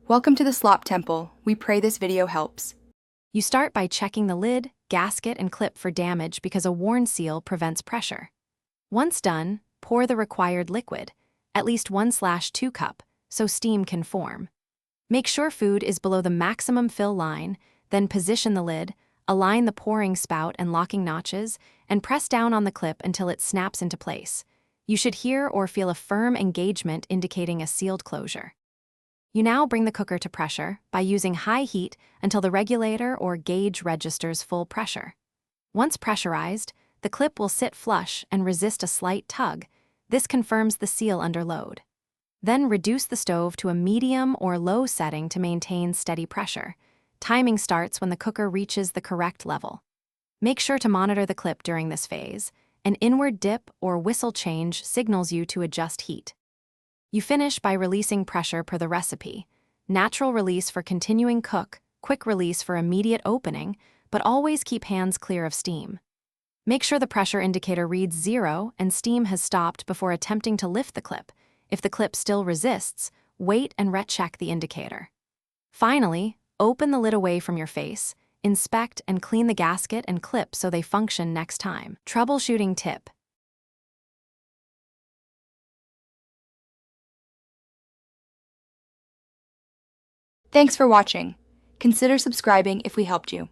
Welcome to the Slop Temple. We pray this video helps. You start by checking the lid, gasket, and clip for damage because a worn seal prevents pressure. Once done, pour the required liquid, at least 1/2 cup, so steam can form. Make sure food is below the maximum fill line, then position the lid, align the pouring spout and locking notches, and press down on the clip until it snaps into place. You should hear or feel a firm engagement indicating a sealed closure. You now bring the cooker to pressure by using high heat until the regulator or gauge registers full pressure. Once pressurized, the clip will sit flush and resist a slight tug. This confirms the seal under load. Then reduce the stove to a medium or low setting to maintain steady pressure. Timing starts when the cooker reaches the correct level. Make sure to monitor the clip during this phase. An inward dip or whistle change signals you to adjust heat. You finish by releasing pressure per the recipe. Natural release for continuing cook, quick release for immediate opening, but always keep hands clear of steam. Make sure the pressure indicator reads 0 and steam has stopped before attempting to lift the clip. If the clip still resists, wait and recheck the indicator. Finally, open the lid away from your face, inspect and clean the gasket and clip so they function next time. Troubleshooting tip. Thanks for watching. Consider subscribing if we helped you.